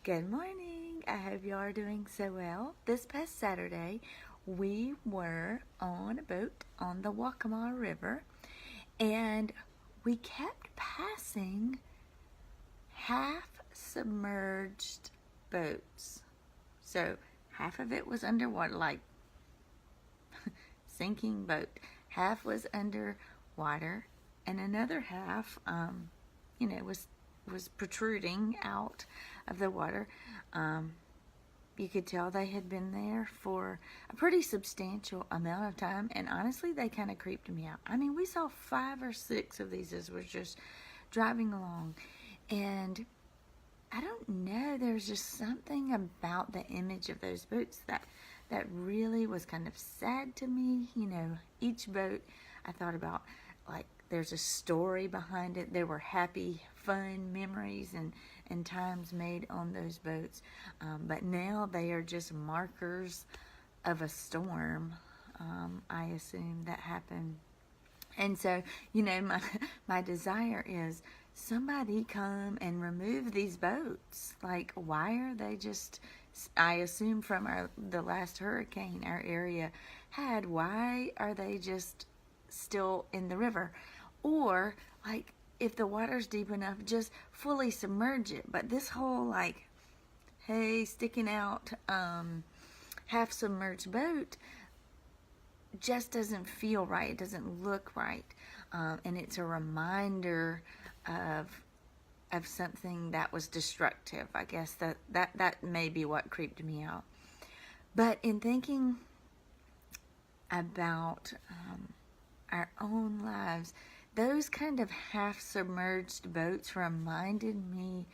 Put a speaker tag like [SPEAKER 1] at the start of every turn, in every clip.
[SPEAKER 1] Good morning. I hope you are doing so well. This past Saturday, we were on a boat on the Waccamaw River, and we kept passing half submerged boats. So half of it was underwater, like sinking boat. Half was underwater, and another half, was protruding out of the water. You could tell they had been there for a pretty substantial amount of time, and honestly, they kind of creeped me out. I mean, we saw 5 or 6 of these as we're just driving along, and I don't know, there's just something about the image of those boats that really was kind of sad to me. Each boat, I thought about, like, there's a story behind it. There were happy, fun memories and times made on those boats. But now they are just markers of a storm, I assume, that happened. And so, my desire is somebody come and remove these boats. Like, why are they just, I assume from the last hurricane our area had, why are they just still in the river? Or, like, if the water's deep enough, just fully submerge it. But this whole, like, hey, sticking out half submerged boat just doesn't feel right. It doesn't look right. And it's a reminder of something that was destructive. I guess that may be what creeped me out. But in thinking about our own lives, those kind of half-submerged boats reminded me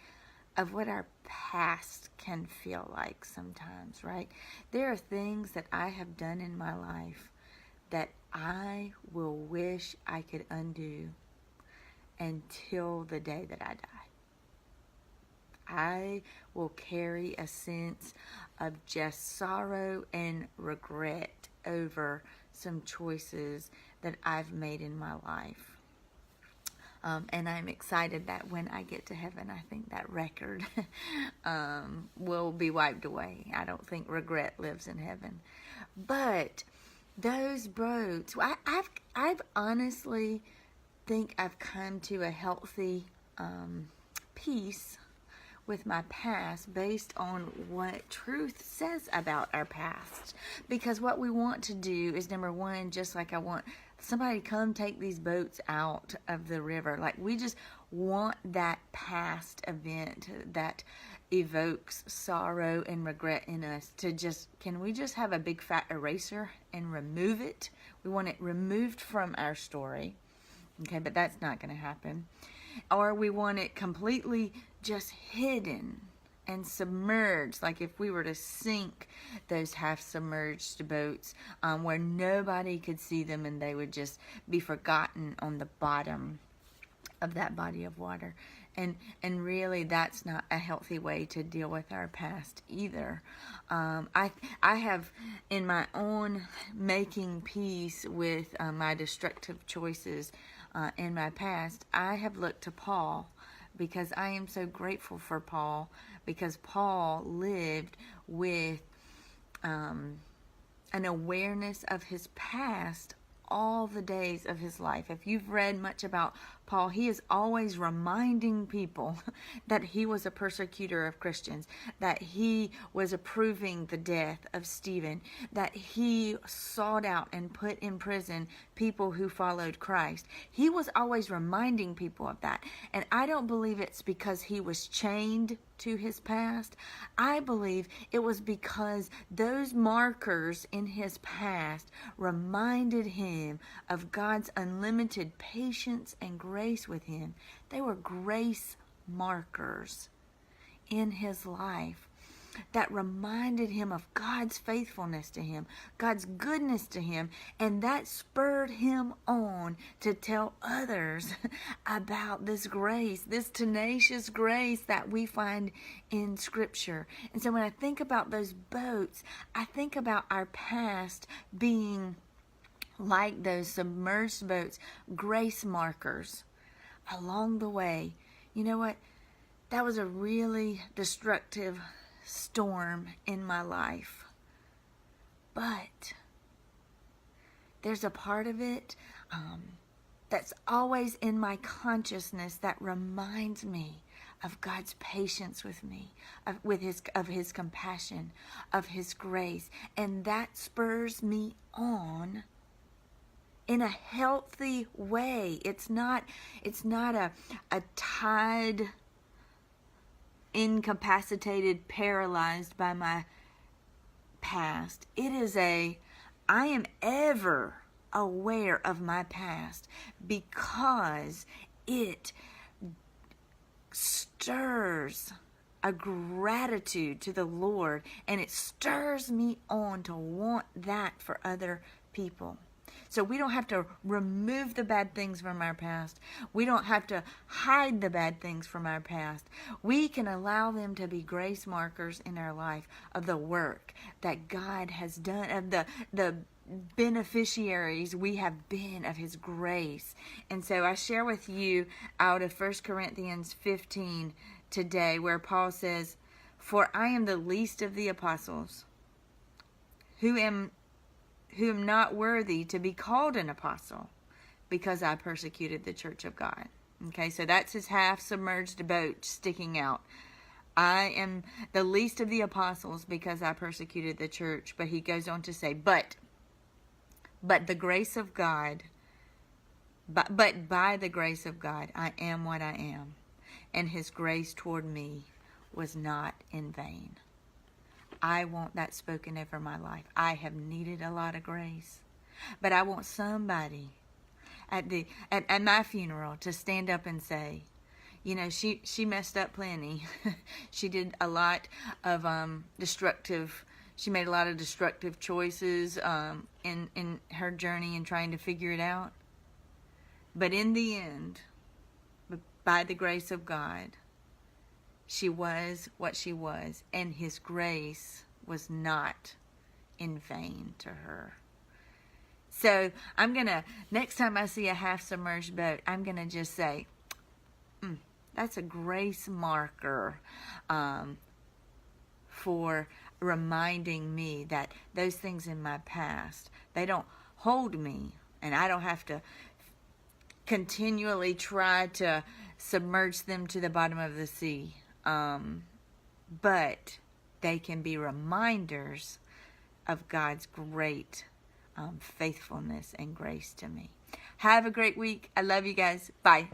[SPEAKER 1] of what our past can feel like sometimes, right? There are things that I have done in my life that I will wish I could undo until the day that I die. I will carry a sense of just sorrow and regret over some choices that I've made in my life. And I'm excited that when I get to heaven, I think that record will be wiped away. I don't think regret lives in heaven. But those boats, I've honestly think I've come to a healthy peace with my past based on what truth says about our past. Because what we want to do is, number one, just like I want somebody to come take these boats out of the river. Like, we just want that past event that evokes sorrow and regret in us to just, can we just have a big fat eraser and remove it? We want it removed from our story. Okay, but that's not going to happen. Or we want it completely just hidden and submerged, like if we were to sink those half-submerged boats where nobody could see them and they would just be forgotten on the bottom of that body of water. And really, that's not a healthy way to deal with our past either. I have, in my own making peace with my destructive choices in my past, I have looked to Paul, because I am so grateful for Paul, because Paul lived with an awareness of his past all the days of his life. If you've read much about Paul, he is always reminding people that he was a persecutor of Christians, that he was approving the death of Stephen, that he sought out and put in prison people who followed Christ. He was always reminding people of that. And I don't believe it's because he was chained to his past. I believe it was because those markers in his past reminded him of God's unlimited patience and grace with him. They were grace markers in his life that reminded him of God's faithfulness to him, God's goodness to him, and that spurred him on to tell others about this grace, this tenacious grace that we find in Scripture. And so when I think about those boats, I think about our past being like those submerged boats, grace markers along the way. You know what? that was a really destructive storm in my life. But there's a part of it that's always in my consciousness that reminds me of God's patience with me, of his compassion, of his grace. And that spurs me on in a healthy way. It's not a tied, incapacitated, paralyzed by my past. It is I am ever aware of my past because it stirs a gratitude to the Lord, and it stirs me on to want that for other people. So we don't have to remove the bad things from our past. We don't have to hide the bad things from our past. We can allow them to be grace markers in our life of the work that God has done, of the beneficiaries we have been of his grace. And so I share with you out of 1 Corinthians 15 today, where Paul says, "For I am the least of the apostles, who am not worthy to be called an apostle, because I persecuted the church of God." Okay, so that's his half-submerged boat sticking out. I am the least of the apostles because I persecuted the church. But he goes on to say, but the grace of God, but by the grace of God, I am what I am, and his grace toward me was not in vain. I want that spoken over my life. I have needed a lot of grace, but I want somebody at my funeral to stand up and say, you know, she messed up plenty. She did a lot of she made a lot of destructive choices in her journey and trying to figure it out. But in the end, by the grace of God, she was what she was, and his grace was not in vain to her. So next time I see a half-submerged boat, I'm going to just say, that's a grace marker for reminding me that those things in my past, they don't hold me, and I don't have to continually try to submerge them to the bottom of the sea. But they can be reminders of God's great faithfulness and grace to me. Have a great week. I love you guys. Bye.